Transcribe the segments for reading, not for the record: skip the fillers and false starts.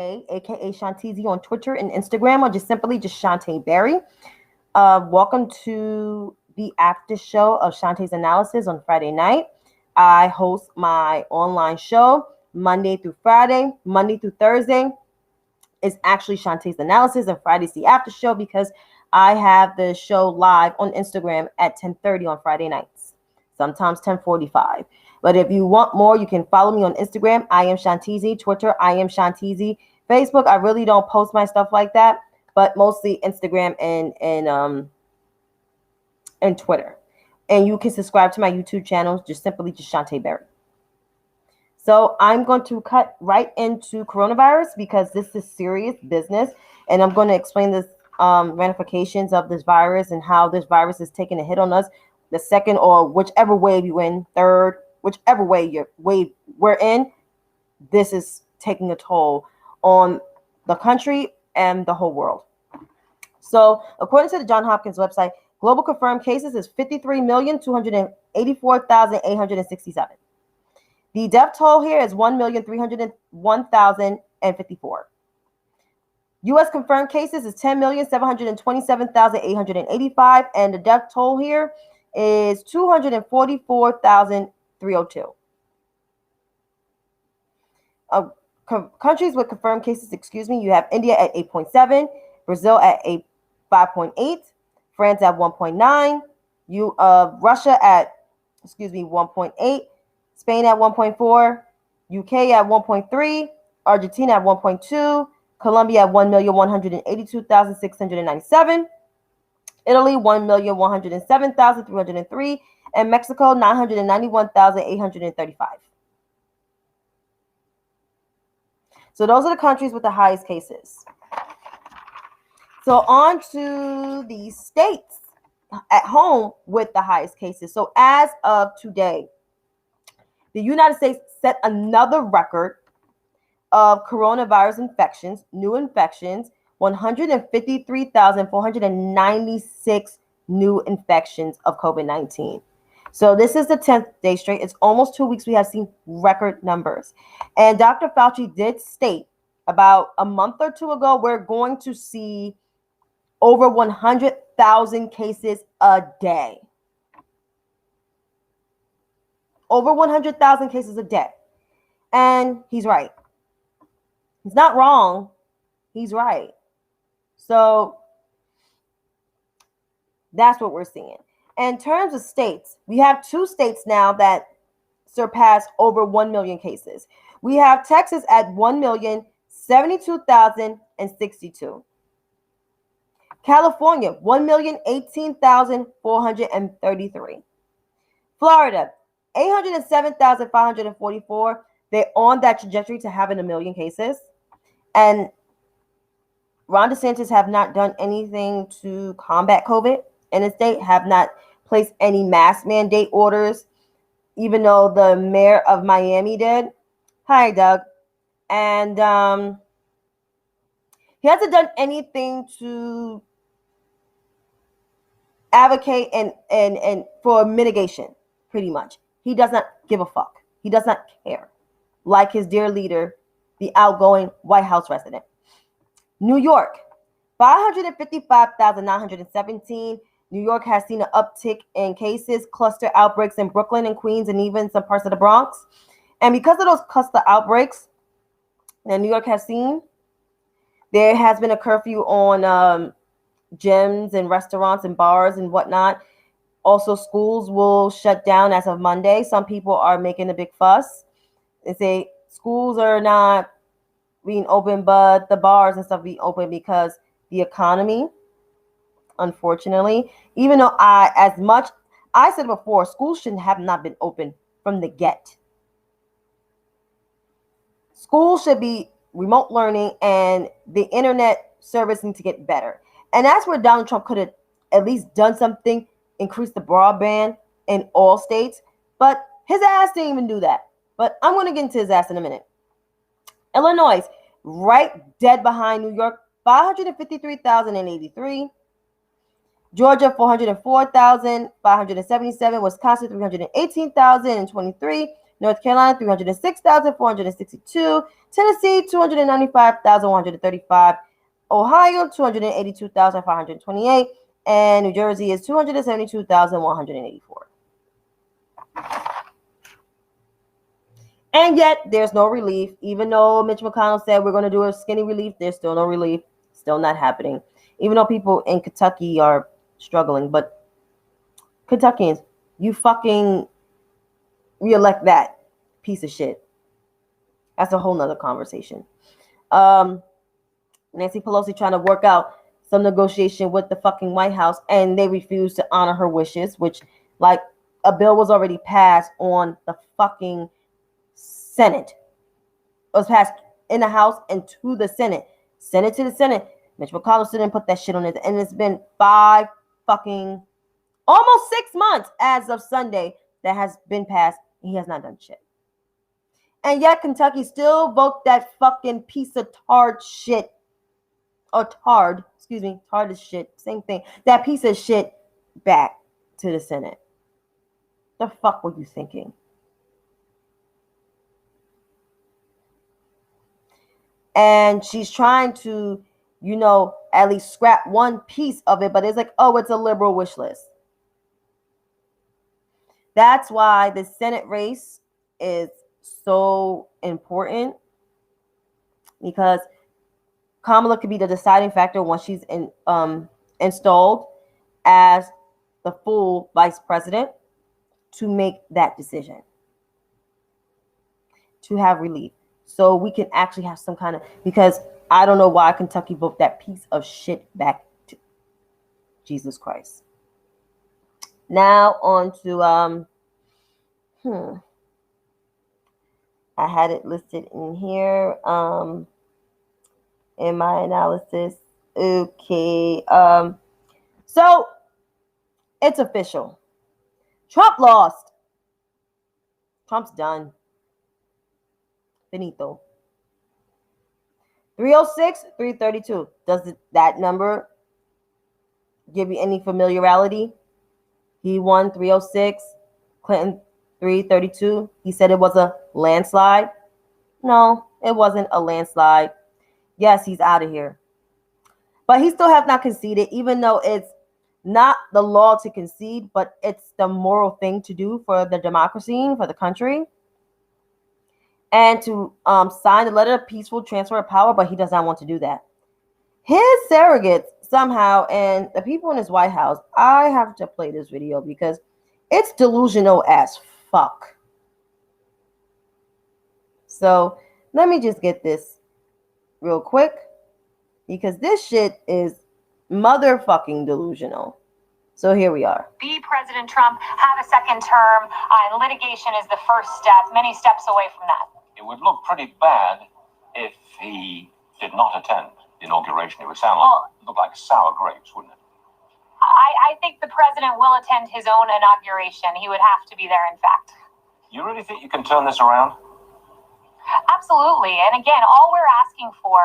aka Shantizi on Twitter and Instagram, or just simply just Shantae Berry. Welcome to the after show of Shantae's Analysis on Friday night. I host my online show Monday through Friday. Monday through Thursday is actually Shantae's Analysis, and Friday's the after show because I have the show live on Instagram at 10:30 on Friday nights, sometimes 10:45. But if you want more, you can follow me on Instagram. I am Shantizi. Twitter, I am Shantizi. Facebook, I really don't post my stuff like that, but mostly Instagram and Twitter. And you can subscribe to my YouTube channel, just simply just Shantae Berry. So I'm going to cut right into coronavirus because this is serious business, and I'm going to explain this ramifications of this virus and how this virus is taking a hit on us. The second or whichever wave you in, third, whichever wave we're in, this is taking a toll on the country and the whole world. So according to the Johns Hopkins website, global confirmed cases is 53,284,867. The death toll here is 1,301,054. U.S. confirmed cases is 10,727,885, and the death toll here is 244,302. Countries with confirmed cases, you have India at 8.7, Brazil at 5.8, France at 1.9, Russia at 1.8, Spain at 1.4, UK at 1.3, Argentina at 1.2, Colombia at 1,182,697, Italy 1,107,303, and Mexico 991,835. So those are the countries with the highest cases. So on to the states at home with the highest cases. So as of today, the United States set another record of coronavirus infections, new infections, 153,496 new infections of COVID-19. So this is the 10th day straight. It's almost 2 weeks we have seen record numbers. And Dr. Fauci did state about a month or two ago, we're going to see over 100,000 cases a day. Over 100,000 cases a day. And he's right. He's not wrong. He's right. So that's what we're seeing. In terms of states, we have 2 states now that surpass over 1 million cases. We have Texas at 1,072,062. California, 1,018,433. Florida, 807,544. They're on that trajectory to having 1 million cases. And Ron DeSantis have not done anything to combat COVID in the state, have not placed any mask mandate orders, even though the mayor of Miami did. Hi, Doug. And he hasn't done anything to advocate and for mitigation, pretty much. He does not give a fuck. He does not care. Like his dear leader, the outgoing White House resident. New York, 555,917. New York has seen an uptick in cases, cluster outbreaks in Brooklyn and Queens and even some parts of the Bronx. And because of those cluster outbreaks that New York has seen, there has been a curfew on gyms and restaurants and bars and whatnot. Also, schools will shut down as of Monday. Some people are making a big fuss. They say schools are not being open, but the bars and stuff being open because the economy, unfortunately, even though I said before, schools shouldn't have not been open from the get. Schools should be remote learning and the internet service needs to get better. And that's where Donald Trump could have at least done something, increase the broadband in all states. But his ass didn't even do that. But I'm going to get into his ass in a minute. Illinois, right dead behind New York, 553,083. Georgia, 404,577. Wisconsin, 318,023. North Carolina, 306,462. Tennessee, 295,135. Ohio, 282,528. And New Jersey is 272,184. And yet, there's no relief. Even though Mitch McConnell said we're going to do a skinny relief, there's still no relief. Still not happening. Even though people in Kentucky are struggling. But Kentuckians, you fucking reelect that piece of shit. That's a whole nother conversation. Nancy Pelosi trying to work out some negotiation with the fucking White House, and they refuse to honor her wishes, which, like, a bill was already passed on the fucking Senate. It was passed in the House and to the Senate. Senate to the Senate. Mitch McConnell still didn't put that shit on it, and it's been almost 6 months as of Sunday that has been passed, and he has not done shit. And yet Kentucky still vote that fucking piece of tard shit. Or tard is shit, same thing. That piece of shit back to the Senate. The fuck were you thinking? And she's trying to, at least scrap one piece of it, but it's like, oh, it's a liberal wish list. That's why the Senate race is so important, because Kamala could be the deciding factor once she's installed as the full vice president to make that decision, to have relief. So we can actually have some kind of, because I don't know why Kentucky voted that piece of shit back to Jesus Christ. Now on to, I had it listed in here in my analysis. Okay. So it's official. Trump lost. Trump's done. Finito. 306, 332. Does that number give you any familiarity? He won 306. Clinton 332. He said it was a landslide. No, it wasn't a landslide. Yes, he's out of here. But he still has not conceded, even though it's not the law to concede, but it's the moral thing to do for the democracy, for the country. And to sign the letter of peaceful transfer of power, but he does not want to do that. His surrogates somehow, and the people in his White House, I have to play this video because it's delusional as fuck. So let me just get this real quick, because this shit is motherfucking delusional. So here we are. Be President Trump, have a second term, and litigation is the first step, many steps away from that. It would look pretty bad if he did not attend the inauguration. It would look like sour grapes, wouldn't it? I think the president will attend his own inauguration. He would have to be there, in fact. You really think you can turn this around? Absolutely. And again, all we're asking for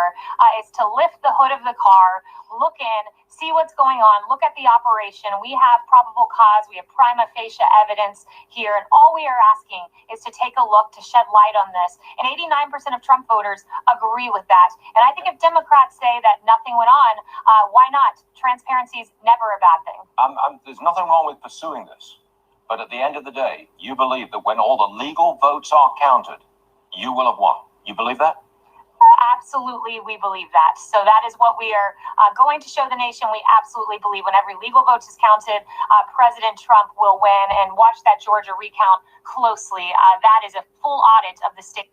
is to lift the hood of the car, look in, see what's going on, look at the operation. We have probable cause. We have prima facie evidence here. And all we are asking is to take a look, to shed light on this. And 89% of Trump voters agree with that. And I think if Democrats say that nothing went on, why not? Transparency is never a bad thing. There's nothing wrong with pursuing this. But at the end of the day, you believe that when all the legal votes are counted, you will have won. You believe that? Absolutely, we believe that. So that is what we are going to show the nation. We absolutely believe when every legal vote is counted, President Trump will win. And watch that Georgia recount closely. That is a full audit of the state.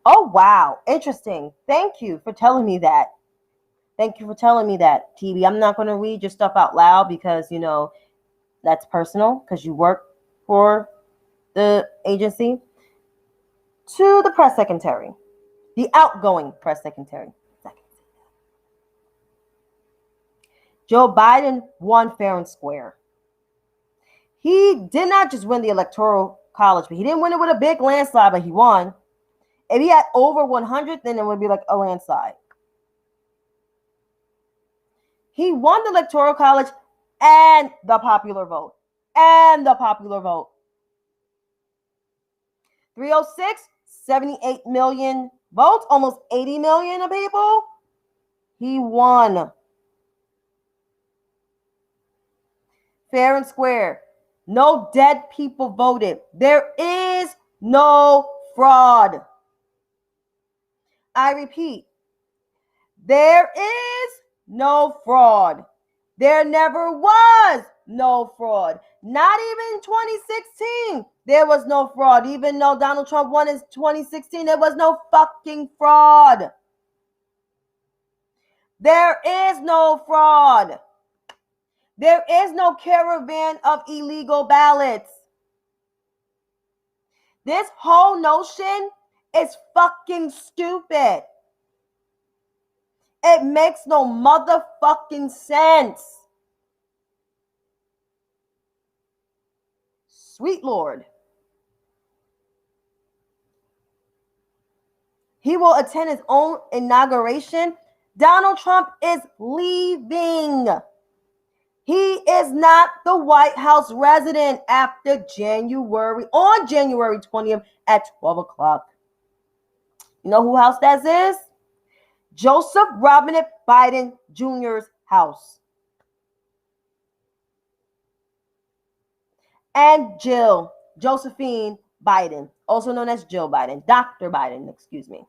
Oh, wow. Interesting. Thank you for telling me that. Thank you for telling me that, TV. I'm not going to read your stuff out loud because, that's personal because you work for the agency. To the press secretary, the outgoing press secretary. Joe Biden won fair and square. He did not just win the electoral College, but he didn't win it with a big landslide, but he won. If he had over 100, then it would be like a landslide. He won the Electoral College and the popular vote. And the popular vote. 306, 78 million votes, almost 80 million of people. He won. Fair and square. No dead people voted. There is no fraud. I repeat, there is no fraud. There never was no fraud. Not even in 2016, there was no fraud. Even though Donald Trump won in 2016, there was no fucking fraud. There is no fraud. There is no caravan of illegal ballots. This whole notion is fucking stupid. It makes no motherfucking sense. Sweet Lord. He will attend his own inauguration. Donald Trump is leaving. He is not the White House resident after on January 20th at 12 o'clock. You know who house that is? Joseph Robinette Biden Jr.'s house. And Josephine Biden, also known as Jill Biden, Dr. Biden, excuse me.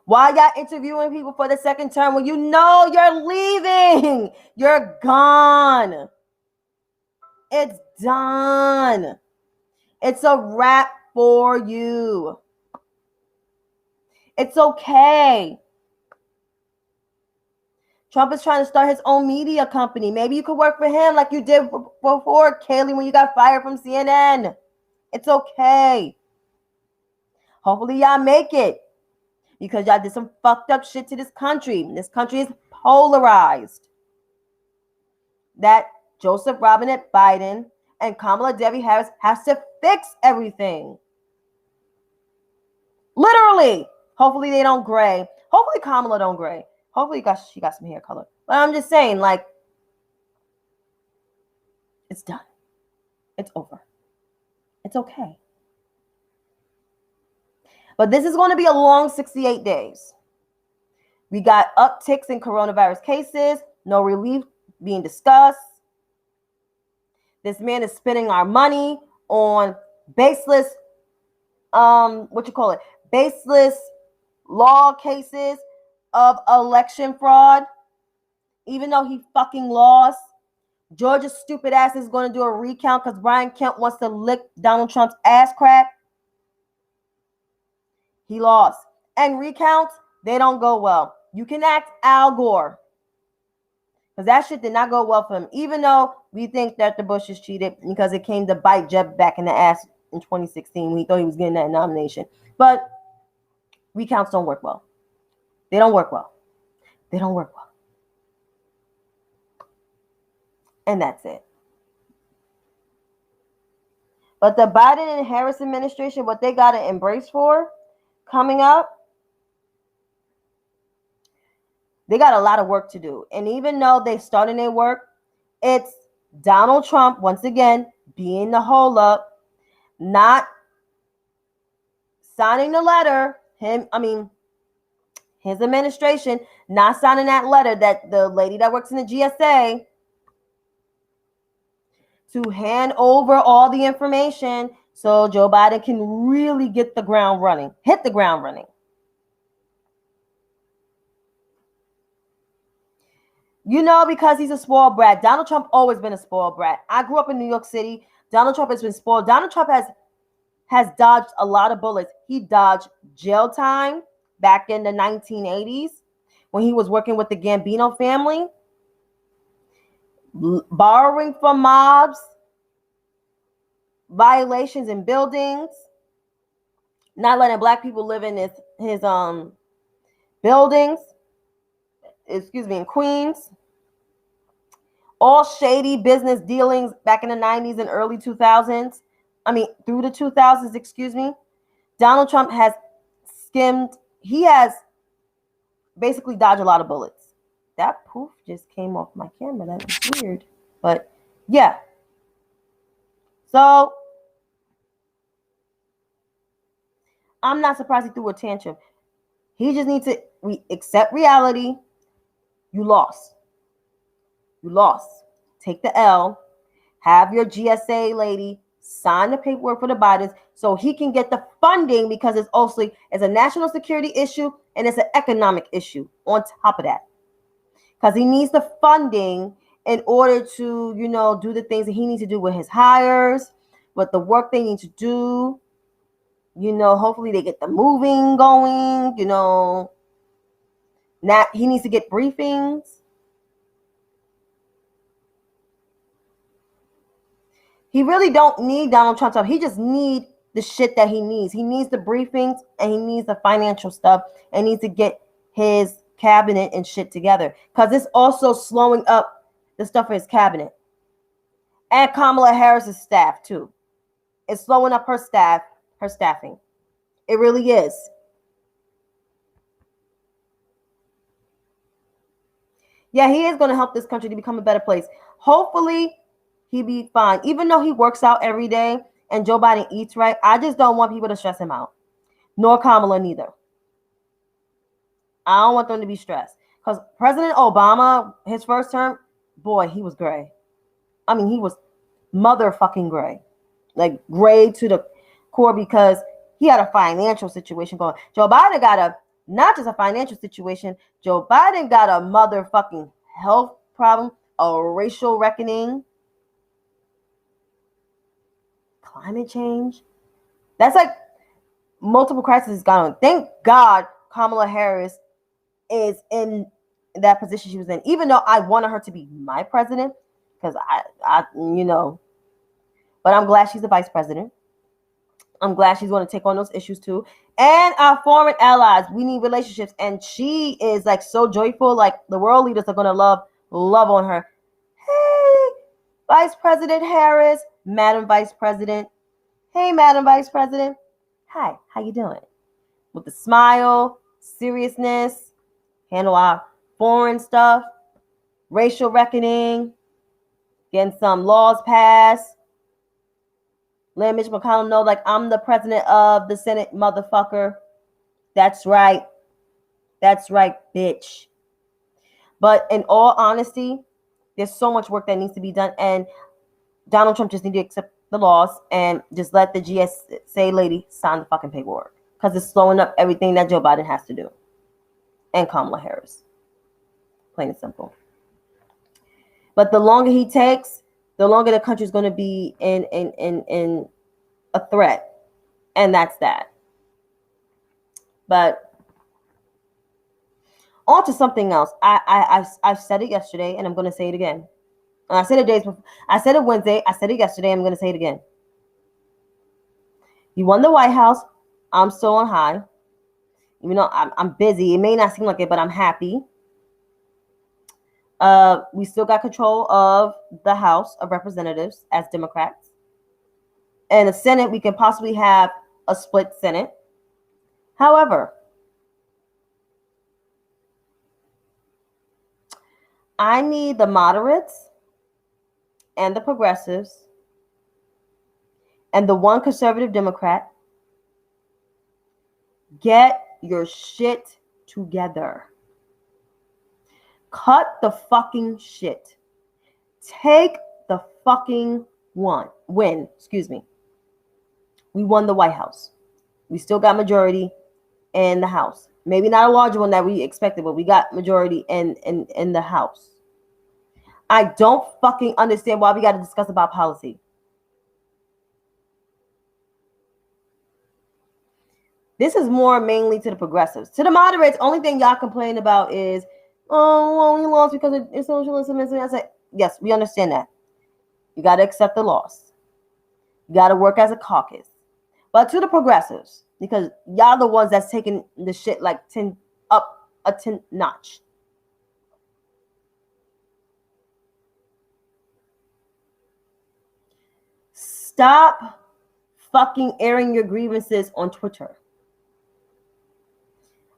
Why y'all interviewing people for the second term when you know you're leaving? You're gone. It's done. It's a wrap for you. It's okay. Trump is trying to start his own media company. Maybe you could work for him like you did before, Kaylee, when you got fired from CNN. It's okay. Hopefully y'all make it. Because y'all did some fucked up shit to this country. This country is polarized. That Joseph Robinette Biden and Kamala Debbie Harris has to fix everything. Literally. Hopefully they don't gray. Hopefully Kamala don't gray. Hopefully she got some hair color. But I'm just saying, like, it's done. It's over. It's okay. But this is going to be a long 68 days. We got upticks in coronavirus cases, no relief being discussed. This man is spending our money on baseless, baseless law cases of election fraud. Even though he fucking lost, Georgia's stupid ass is going to do a recount because Brian Kemp wants to lick Donald Trump's ass crack. He lost. And recounts, they don't go well. You can act Al Gore. Because that shit did not go well for him. Even though we think that the Bushes cheated because it came to bite Jeb back in the ass in 2016 when he thought he was getting that nomination. But recounts don't work well. They don't work well. They don't work well. And that's it. But the Biden and Harris administration, what they got to embrace for coming up, they got a lot of work to do. And even though they started their work, it's Donald Trump, once again, being the hold up, not signing the letter, his administration, not signing that letter that the lady that works in the GSA to hand over all the information so Joe Biden can really get the ground running, hit the ground running. You know, because he's a spoiled brat. Donald Trump always been a spoiled brat. I grew up in New York City. Donald Trump has been spoiled. Donald Trump has dodged a lot of bullets. He dodged jail time back in the 1980s when he was working with the Gambino family, borrowing from mobs, violations in buildings, not letting black people live in his buildings, in Queens. all shady business dealings back in the 90s and early 2000s. I mean, through the 2000s, excuse me. Donald Trump has he has basically dodged a lot of bullets. That poof just came off my camera. That was weird. But yeah. So I'm not surprised he threw a tantrum. He just needs to accept reality. You lost. You lost. Take the L. Have your GSA lady sign the paperwork for the Bidens so he can get the funding, because it's a national security issue and it's an economic issue on top of that. Because he needs the funding in order to, do the things that he needs to do with his hires, with the work they need to do. Hopefully they get the moving going, Now he needs to get briefings. He really don't need Donald Trump stuff. He just needs the shit that he needs. He needs the briefings and he needs the financial stuff and needs to get his cabinet and shit together. Because it's also slowing up the stuff for his cabinet. And Kamala Harris's staff too. It's slowing up her staffing. It really is. Yeah, he is going to help this country to become a better place. Hopefully, he'll be fine. Even though he works out every day and Joe Biden eats right, I just don't want people to stress him out. Nor Kamala neither. I don't want them to be stressed. Because President Obama, his first term, boy, he was gray. I mean, he was motherfucking gray. Like gray to the core, because he had a financial situation going. Joe Biden got not just a financial situation, Joe Biden got a motherfucking health problem, a racial reckoning, climate change. That's like multiple crises going on. Thank God Kamala Harris is in that position she was in, even though I wanted her to be my president, because I but I'm glad she's the vice president. I'm glad she's going to take on those issues too. And our foreign allies, we need relationships. And she is like so joyful. Like the world leaders are going to love on her. Hey, Vice President Harris, Madam Vice President. Hey, Madam Vice President. Hi, how you doing? With the smile, seriousness, handle our foreign stuff, racial reckoning, getting some laws passed. Let Mitch McConnell know, like, I'm the president of the Senate, motherfucker. That's right. That's right, bitch. But in all honesty, there's so much work that needs to be done. And Donald Trump just needs to accept the laws and just let the GSA lady sign the fucking paperwork. Because it's slowing up everything that Joe Biden has to do. And Kamala Harris. Plain and simple. But the longer he takes, the longer the country's going to be in a threat. And that's that. But on to something else. I said it yesterday, and I'm going to say it again. And I said it days before. I said it Wednesday. I said it yesterday. I'm going to say it again. You won the White House. I'm still on high. Even though I'm busy. It may not seem like it, but I'm happy. We still got control of the House of Representatives as Democrats. And the Senate, we can possibly have a split Senate. However, I need the moderates and the progressives and the one conservative Democrat. Get your shit together. Cut the fucking shit. Take the fucking win. Excuse me. We won the White House. We still got majority in the House. Maybe not a larger one that we expected, but we got majority in the House. I don't fucking understand why we got to discuss about policy. This is more mainly to the progressives. To the moderates, only thing y'all complain about is, oh, well, we lost because it's socialism. And I say, yes, we understand that. You got to accept the loss. You got to work as a caucus. But to the progressives, because y'all the ones that's taking the shit like 10 notch. Stop fucking airing your grievances on Twitter.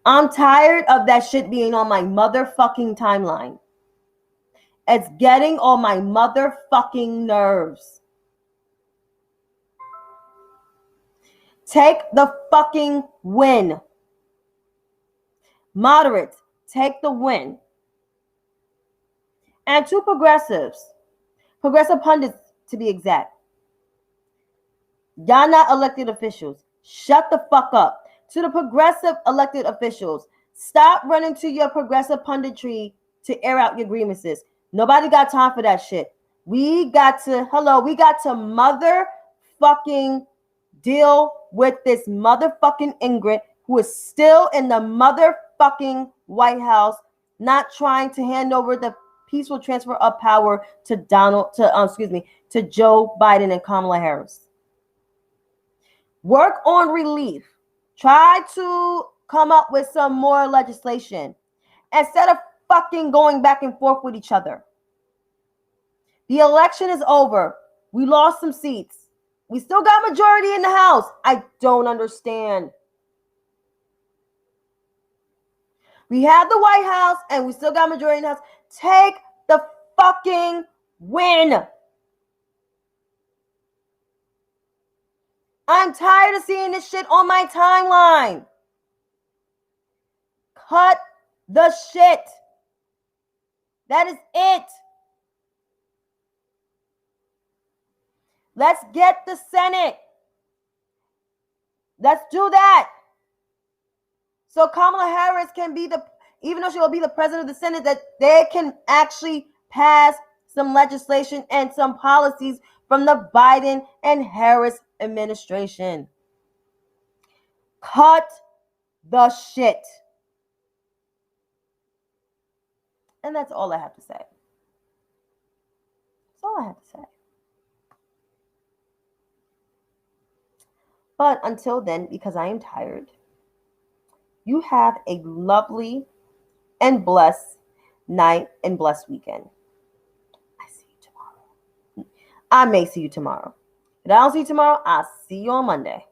I'm tired of that shit being on my motherfucking timeline. It's getting on my motherfucking nerves. Take the fucking win. Moderates, take the win. And to progressive pundits to be exact. Y'all not elected officials. Shut the fuck up. To the progressive elected officials, stop running to your progressive punditry to air out your grievances. Nobody got time for that shit. We got to motherfucking deal with this motherfucking Ingrid who is still in the motherfucking White House, not trying to hand over the peaceful transfer of power to Joe Biden and Kamala Harris. Work on relief. Try to come up with some more legislation instead of fucking going back and forth with each other. The election is over. We lost some seats. We still got majority in the House. I don't understand. We have the White House and we still got majority in the House. Take the fucking win. I'm tired of seeing this shit on my timeline. Cut the shit. That is it. Let's get the Senate. Let's do that. So Kamala Harris can be even though she will be the president of the Senate, that they can actually pass some legislation and some policies from the Biden and Harris administration. Cut the shit. And that's all I have to say. That's all I have to say. But until then, because I am tired, you have a lovely and blessed night and blessed weekend. I see you tomorrow. I may see you tomorrow. If I don't see you tomorrow, I'll see you on Monday.